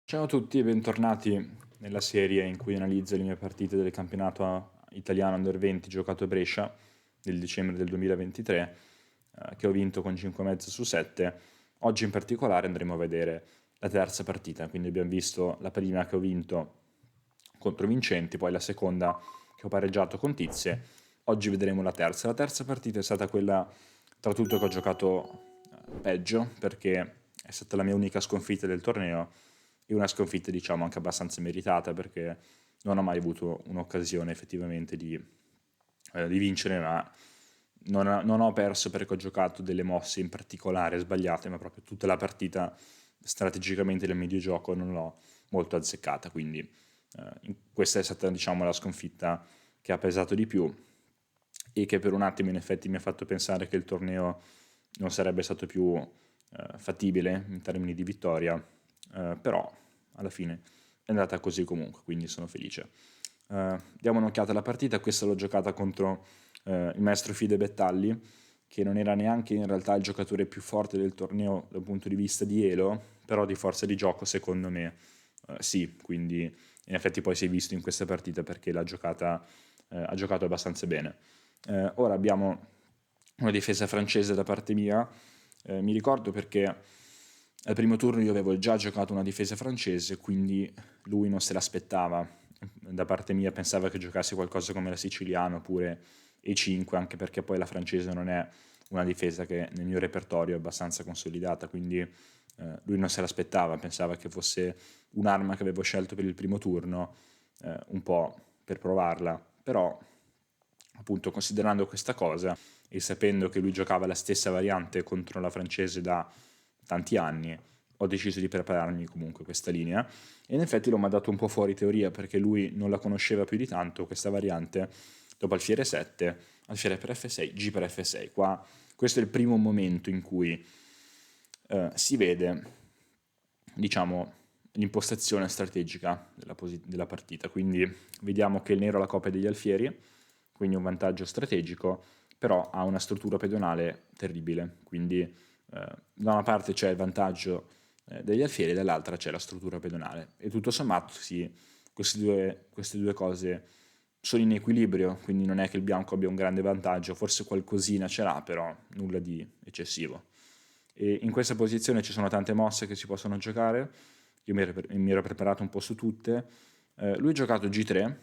Ciao a tutti e bentornati nella serie in cui analizzo le mie partite del campionato italiano Under 20 giocato a Brescia nel dicembre del 2023, che ho vinto con 5,5 su 7. Oggi in particolare andremo a vedere la terza partita, quindi abbiamo visto la prima che ho vinto contro Vincenti, poi la seconda che ho pareggiato con Tizie. Oggi vedremo la terza. La terza partita è stata quella tra tutto che ho giocato peggio, perché è stata la mia unica sconfitta del torneo e una sconfitta diciamo anche abbastanza meritata, perché non ho mai avuto un'occasione effettivamente di vincere, ma non ho perso perché ho giocato delle mosse in particolare sbagliate, ma proprio tutta la partita strategicamente del mediogioco non l'ho molto azzeccata, quindi questa è stata diciamo la sconfitta che ha pesato di più e che per un attimo in effetti mi ha fatto pensare che il torneo non sarebbe stato più fattibile in termini di vittoria, però alla fine è andata così comunque, quindi sono felice. Diamo un'occhiata alla partita. Questa l'ho giocata contro il maestro Fide Bettalli, che non era neanche in realtà il giocatore più forte del torneo dal punto di vista di elo, però di forza di gioco secondo me sì, quindi in effetti poi si è visto in questa partita perché ha giocato abbastanza bene. Ora abbiamo una difesa francese da parte mia. Mi ricordo perché al primo turno io avevo già giocato una difesa francese, quindi lui non se l'aspettava. Da parte mia pensava che giocassi qualcosa come la siciliana oppure E5, anche perché poi la francese non è una difesa che nel mio repertorio è abbastanza consolidata, quindi lui non se l'aspettava, pensava che fosse un'arma che avevo scelto per il primo turno, un po' per provarla, però appunto considerando questa cosa e sapendo che lui giocava la stessa variante contro la francese da tanti anni, ho deciso di prepararmi comunque questa linea e in effetti l'ho mandato un po' fuori teoria perché lui non la conosceva più di tanto questa variante. Dopo alfiere 7, alfiere per F6, G per F6. Qua questo è il primo momento in cui si vede, diciamo, l'impostazione strategica della partita. Quindi vediamo che il nero ha la coppia degli alfieri, quindi un vantaggio strategico, però ha una struttura pedonale terribile. Quindi da una parte c'è il vantaggio degli alfieri, dall'altra c'è la struttura pedonale. E tutto sommato sì, queste due cose sono in equilibrio, quindi non è che il bianco abbia un grande vantaggio, forse qualcosina ce l'ha, però nulla di eccessivo. E in questa posizione ci sono tante mosse che si possono giocare, io mi ero preparato un po' su tutte. Lui ha giocato G3,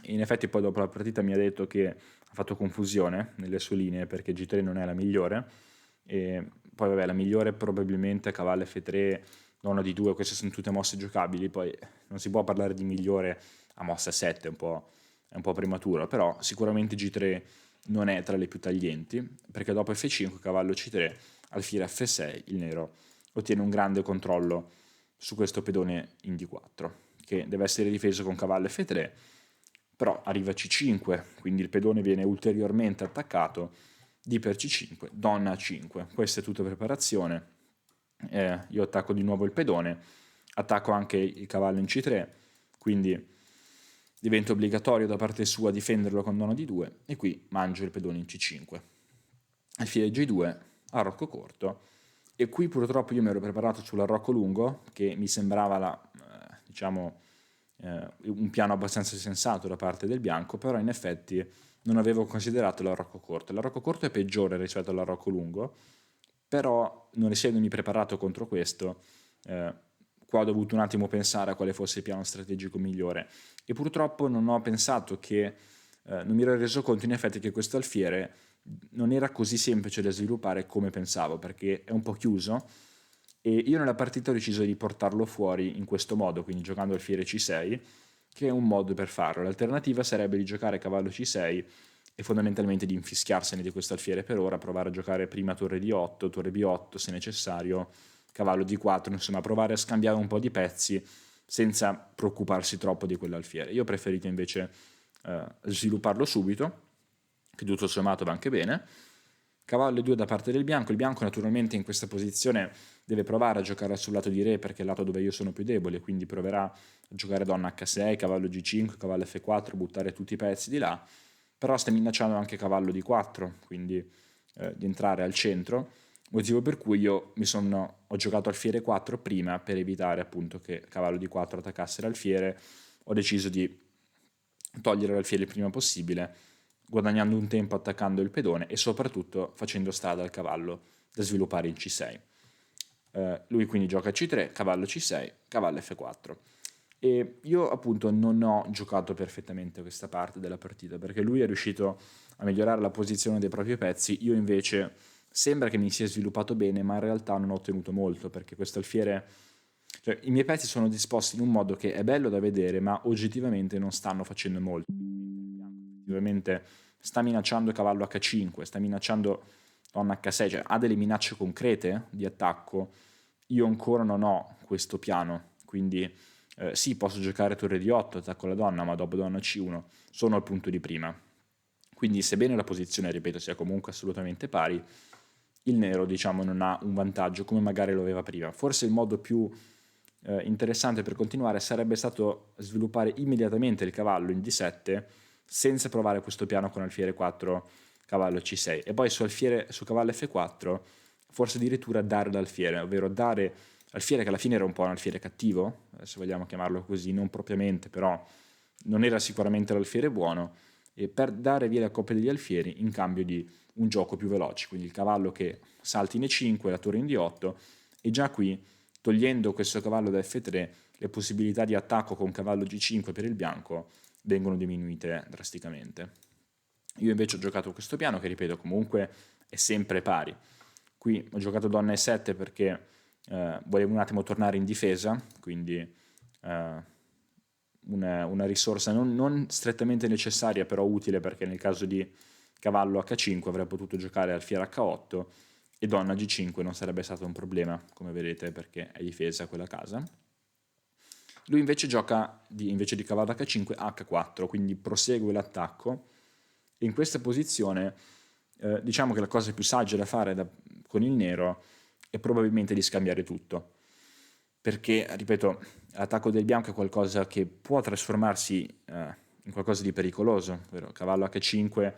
e in effetti poi dopo la partita mi ha detto che ha fatto confusione nelle sue linee perché G3 non è la migliore, e poi vabbè la migliore probabilmente cavallo F3, nonno di 2, queste sono tutte mosse giocabili, poi non si può parlare di migliore a mossa 7, è un po' prematuro, però sicuramente G3 non è tra le più taglienti, perché dopo F5, cavallo C3, alfiere F6, il nero ottiene un grande controllo su questo pedone in D4, che deve essere difeso con cavallo F3, però arriva C5, quindi il pedone viene ulteriormente attaccato, D per C5, donna A5, questa è tutta preparazione. Io attacco di nuovo il pedone, attacco anche il cavallo in C3, quindi diventa obbligatorio da parte sua difenderlo con donna D2 e qui mangio il pedone in C5. Alfiere G2, arrocco corto, e qui purtroppo io mi ero preparato sull'arrocco lungo, che mi sembrava diciamo, un piano abbastanza sensato da parte del bianco, però in effetti non avevo considerato l'arrocco corto. L'arrocco corto è peggiore rispetto all'arrocco lungo, però non essendomi preparato contro questo, qua ho dovuto un attimo pensare a quale fosse il piano strategico migliore e purtroppo non ho pensato che, non mi ero reso conto in effetti che questo alfiere non era così semplice da sviluppare come pensavo, perché è un po' chiuso e io nella partita ho deciso di portarlo fuori in questo modo, quindi giocando alfiere C6, che è un modo per farlo. L'alternativa sarebbe di giocare cavallo C6 e fondamentalmente di infischiarsene di questo alfiere per ora, provare a giocare prima torre D8, torre B8 se necessario, cavallo D4, insomma provare a scambiare un po' di pezzi senza preoccuparsi troppo di quell'alfiere. Io ho preferito invece svilupparlo subito, che tutto sommato va anche bene. Cavallo 2 da parte del bianco, il bianco naturalmente in questa posizione deve provare a giocare sul lato di re perché è il lato dove io sono più debole, quindi proverà a giocare donna H6, cavallo G5, cavallo F4, buttare tutti i pezzi di là, però sta minacciando anche cavallo D4, quindi di entrare al centro, motivo per cui io ho giocato alfiere 4 prima per evitare appunto che cavallo di 4 attaccasse l'alfiere. Ho deciso di togliere l'alfiere il prima possibile, guadagnando un tempo attaccando il pedone e soprattutto facendo strada al cavallo da sviluppare in C6. Lui quindi gioca C3, cavallo C6, cavallo F4. E io appunto non ho giocato perfettamente questa parte della partita perché lui è riuscito a migliorare la posizione dei propri pezzi, io invece sembra che mi sia sviluppato bene, ma in realtà non ho ottenuto molto perché questo alfiere, cioè, i miei pezzi sono disposti in un modo che è bello da vedere, ma oggettivamente non stanno facendo molto. Ovviamente sta minacciando cavallo H5, sta minacciando donna H6, cioè ha delle minacce concrete di attacco. Io ancora non ho questo piano, quindi sì, posso giocare torre di 8, attacco la donna, ma dopo donna C1 sono al punto di prima. Quindi sebbene la posizione, ripeto, sia comunque assolutamente pari, il nero diciamo non ha un vantaggio come magari lo aveva prima. Forse il modo più interessante per continuare sarebbe stato sviluppare immediatamente il cavallo in D7 senza provare questo piano con alfiere 4, cavallo C6 e poi su cavallo F4 forse addirittura dare l'alfiere, ovvero dare alfiere che alla fine era un po' un alfiere cattivo, se vogliamo chiamarlo così, non propriamente, però non era sicuramente l'alfiere buono, e per dare via la coppia degli alfieri in cambio di un gioco più veloce, quindi il cavallo che salti in E5, la torre in D8, e già qui, togliendo questo cavallo da F3, le possibilità di attacco con cavallo G5 per il bianco vengono diminuite drasticamente. Io invece ho giocato questo piano che, ripeto, comunque è sempre pari. Qui ho giocato donna E7 perché volevo un attimo tornare in difesa, quindi una risorsa non strettamente necessaria, però utile perché nel caso di cavallo H5 avrei potuto giocare alfiere H8 e donna G5 non sarebbe stato un problema, come vedete, perché è difesa quella casa. Lui invece gioca, invece di cavallo H5, H4, quindi prosegue l'attacco. E in questa posizione diciamo che la cosa più saggia da fare con il nero è probabilmente di scambiare tutto. Perché, ripeto, l'attacco del bianco è qualcosa che può trasformarsi in qualcosa di pericoloso, ovvero cavallo H5,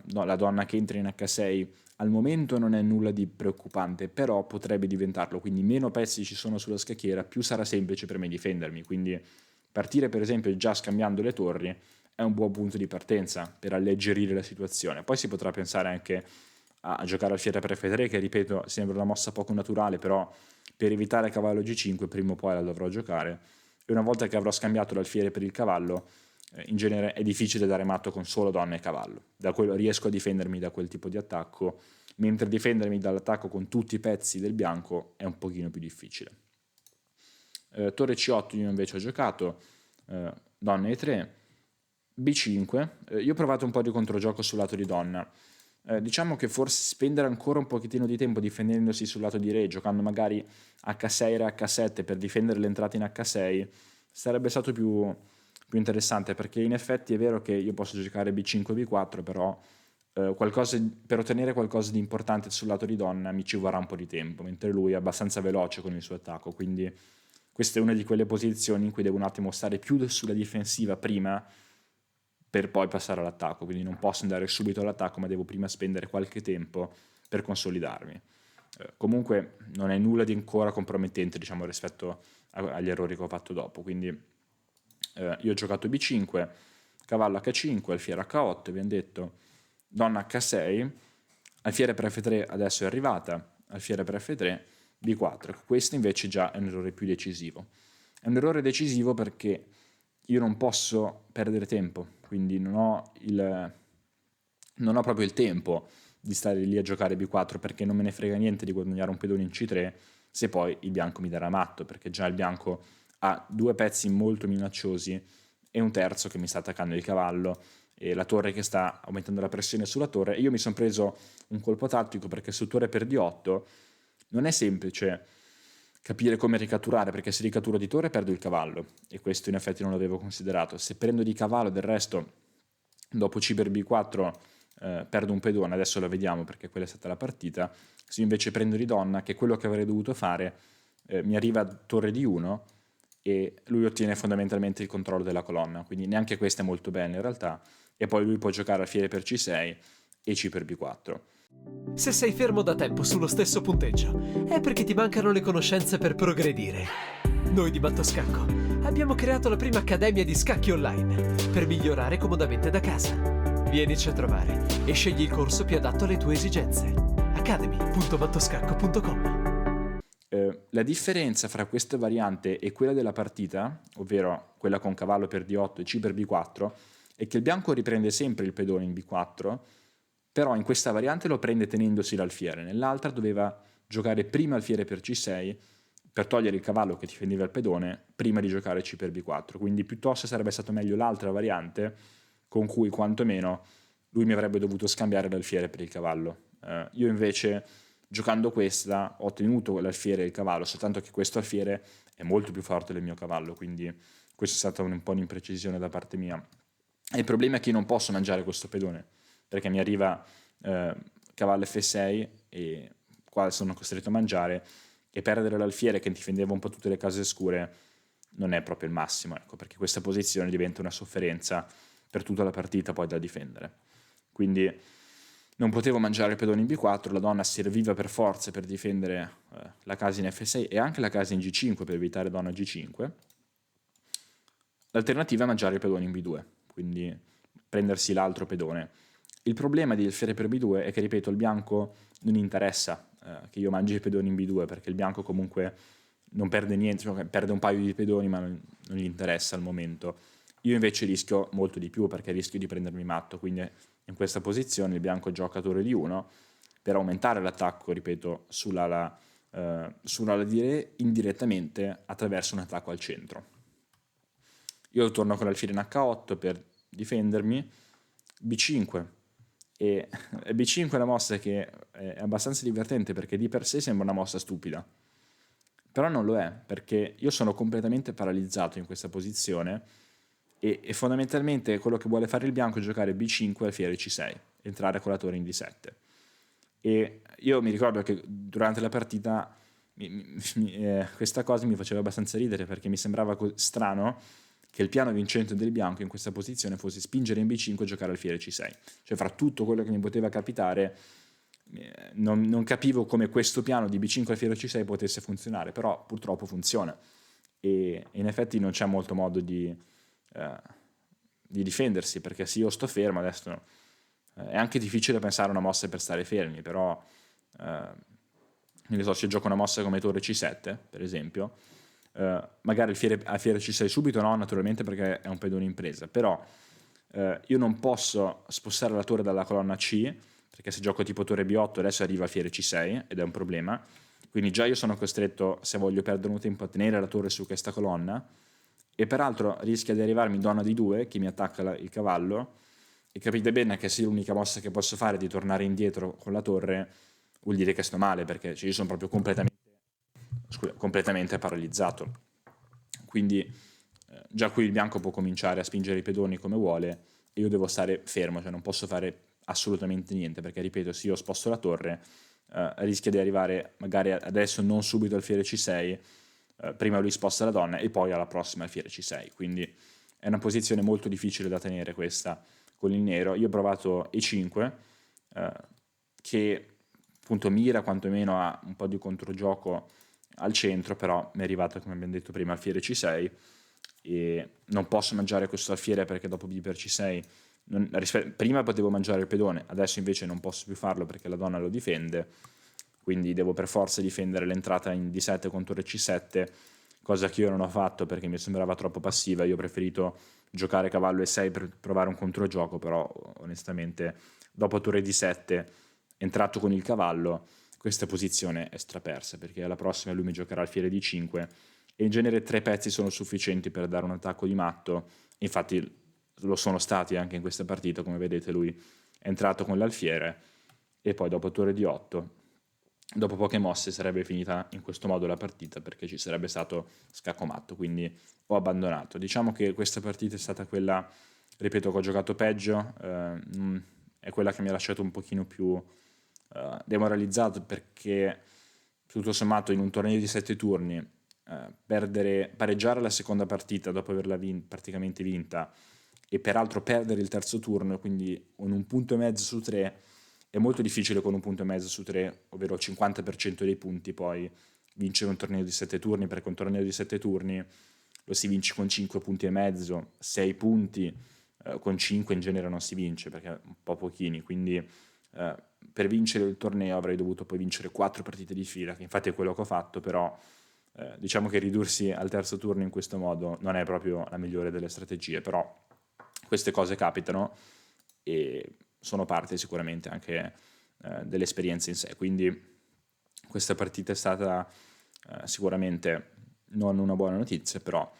no, la donna che entra in H6 al momento non è nulla di preoccupante, però potrebbe diventarlo, quindi meno pezzi ci sono sulla scacchiera, più sarà semplice per me difendermi, quindi partire per esempio già scambiando le torri è un buon punto di partenza per alleggerire la situazione. Poi si potrà pensare anche a giocare alfiere per F3, che ripeto sembra una mossa poco naturale, però per evitare cavallo G5 prima o poi la dovrò giocare, e una volta che avrò scambiato l'alfiere per il cavallo, in genere è difficile dare matto con solo donna e cavallo, da quello riesco a difendermi da quel tipo di attacco, mentre difendermi dall'attacco con tutti i pezzi del bianco è un pochino più difficile. Torre C8 io invece ho giocato, donna E3, B5, io ho provato un po' di controgioco sul lato di donna. Diciamo che forse spendere ancora un pochettino di tempo difendendosi sul lato di re, giocando magari H6 re H7 per difendere l'entrata in H6, sarebbe stato più interessante, perché in effetti è vero che io posso giocare B5 B4, però per ottenere qualcosa di importante sul lato di donna mi ci vorrà un po' di tempo, mentre lui è abbastanza veloce con il suo attacco, quindi questa è una di quelle posizioni in cui devo un attimo stare più sulla difensiva prima per poi passare all'attacco, quindi non posso andare subito all'attacco, ma devo prima spendere qualche tempo per consolidarmi. Comunque non è nulla di ancora compromettente, diciamo, rispetto agli errori che ho fatto dopo, quindi io ho giocato B5, cavallo H5, alfiere H8, abbiamo detto, donna H6, alfiere per F3 adesso è arrivata, alfiere per F3, B4. Questo invece già è un errore più decisivo. È un errore decisivo perché io non posso perdere tempo, quindi non ho proprio il tempo di stare lì a giocare B4 perché non me ne frega niente di guadagnare un pedone in C3 se poi il bianco mi darà matto, perché già il bianco ha due pezzi molto minacciosi e un terzo che mi sta attaccando il cavallo e la torre che sta aumentando la pressione sulla torre. E io mi sono preso un colpo tattico perché su torre per D8 non è semplice capire come ricatturare, perché se ricattura di torre perdo il cavallo e questo in effetti non l'avevo considerato. Se prendo di cavallo del resto dopo C per B4 perdo un pedone, adesso lo vediamo perché quella è stata la partita. Se invece prendo di donna, che è quello che avrei dovuto fare, mi arriva torre di 1 e lui ottiene fondamentalmente il controllo della colonna, quindi neanche questa è molto bella in realtà, e poi lui può giocare alfiere per C6 e C per B4. Se sei fermo da tempo sullo stesso punteggio, è perché ti mancano le conoscenze per progredire. Noi di Mattoscacco abbiamo creato la prima accademia di scacchi online per migliorare comodamente da casa. Vienici a trovare e scegli il corso più adatto alle tue esigenze. academy.mattoscacco.com. La differenza fra questa variante e quella della partita, ovvero quella con cavallo per D8 e C per B4, è che il bianco riprende sempre il pedone in B4, però in questa variante lo prende tenendosi l'alfiere, nell'altra doveva giocare prima alfiere per C6 per togliere il cavallo che difendeva il pedone prima di giocare C per B4, quindi piuttosto sarebbe stato meglio l'altra variante con cui quantomeno lui mi avrebbe dovuto scambiare l'alfiere per il cavallo. Io invece giocando questa ho tenuto l'alfiere e il cavallo, soltanto che questo alfiere è molto più forte del mio cavallo, quindi questa è stata un po' un'imprecisione da parte mia. E il problema è che io non posso mangiare questo pedone, perché mi arriva cavallo F6 e qua sono costretto a mangiare, e perdere l'alfiere che difendeva un po' tutte le case scure non è proprio il massimo, ecco, perché questa posizione diventa una sofferenza per tutta la partita poi da difendere. Quindi non potevo mangiare il pedone in B4, la donna serviva per forza per difendere la casa in F6 e anche la casa in G5 per evitare donna G5. L'alternativa è mangiare il pedone in B2, quindi prendersi l'altro pedone. Il problema di alfiere per B2 è che, ripeto, il bianco non interessa che io mangi il pedone in B2, perché il bianco comunque non perde niente, cioè perde un paio di pedoni ma non gli interessa al momento. Io invece rischio molto di più, perché rischio di prendermi matto, quindi in questa posizione il bianco gioca torre di 1 per aumentare l'attacco, ripeto, sull'ala di re indirettamente attraverso un attacco al centro. Io torno con l'alfiere in H8 per difendermi, B5, e B5 è una mossa che è abbastanza divertente perché di per sé sembra una mossa stupida, però non lo è, perché io sono completamente paralizzato in questa posizione e fondamentalmente quello che vuole fare il bianco è giocare B5 alfiere C6, entrare con la torre in D7. E io mi ricordo che durante la partita questa cosa mi faceva abbastanza ridere, perché mi sembrava strano che il piano vincente del bianco in questa posizione fosse spingere in B5 e giocare alfiere C6. Cioè, fra tutto quello che mi poteva capitare, non capivo come questo piano di B5 alfiere C6 potesse funzionare, però purtroppo funziona. E in effetti non c'è molto modo di difendersi, perché se io sto fermo adesso è anche difficile pensare a una mossa per stare fermi, però non so, se gioco una mossa come torre C7 per esempio, magari alfiere C6 subito no, naturalmente, perché è un pedone in presa, però io non posso spostare la torre dalla colonna C, perché se gioco tipo torre B8 adesso arriva alfiere C6 ed è un problema, quindi già io sono costretto, se voglio perdere un tempo, a tenere la torre su questa colonna, e peraltro rischia di arrivarmi donna di 2 che mi attacca il cavallo, e capite bene che se l'unica mossa che posso fare è di tornare indietro con la torre, vuol dire che sto male, perché io sono proprio completamente paralizzato. Quindi già qui il bianco può cominciare a spingere i pedoni come vuole e io devo stare fermo, cioè non posso fare assolutamente niente, perché ripeto, se io sposto la torre rischia di arrivare magari adesso non subito alfiere C6, prima lui sposta la donna e poi alla prossima alfiere C6, quindi è una posizione molto difficile da tenere questa con il nero. Io ho provato E5 che appunto mira quantomeno a un po' di controgioco al centro, però mi è arrivato, come abbiamo detto prima, alfiere C6 e non posso mangiare questo alfiere perché dopo B per C6 prima potevo mangiare il pedone, adesso invece non posso più farlo perché la donna lo difende, quindi devo per forza difendere l'entrata in D7 con torre C7, cosa che io non ho fatto perché mi sembrava troppo passiva. Io ho preferito giocare cavallo E6 per provare un controgioco, però onestamente dopo torre D7 entrato con il cavallo questa posizione è strapersa, perché alla prossima lui mi giocherà alfiere D5 e in genere 3 pezzi sono sufficienti per dare un attacco di matto, infatti lo sono stati anche in questa partita, come vedete lui è entrato con l'alfiere e poi dopo torre D8, dopo poche mosse sarebbe finita in questo modo la partita, perché ci sarebbe stato scacco matto, quindi ho abbandonato. Diciamo che questa partita è stata quella, ripeto, che ho giocato peggio, è quella che mi ha lasciato un pochino più demoralizzato, perché tutto sommato in un torneo di 7 turni pareggiare la seconda partita dopo averla praticamente vinta e peraltro perdere il terzo turno, quindi con un punto e mezzo su 3 è molto difficile con un punto e mezzo su 3, ovvero il 50% dei punti, poi vincere un torneo di 7 turni, perché un torneo di 7 turni lo si vince con 5 punti e mezzo, 6 punti, con 5 in genere non si vince, perché è un po' pochini, quindi per vincere il torneo avrei dovuto poi vincere 4 partite di fila, che infatti è quello che ho fatto, però diciamo che ridursi al terzo turno in questo modo non è proprio la migliore delle strategie, però queste cose capitano e sono parte sicuramente anche dell'esperienza in sé, quindi questa partita è stata sicuramente non una buona notizia, però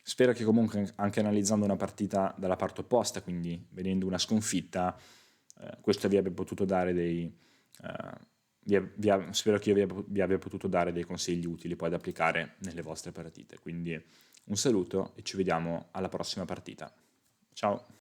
spero che comunque anche analizzando una partita dalla parte opposta, quindi vedendo una sconfitta, questo vi abbia potuto dare spero che io vi abbia potuto dare dei consigli utili poi da applicare nelle vostre partite. Quindi un saluto e ci vediamo alla prossima partita. Ciao!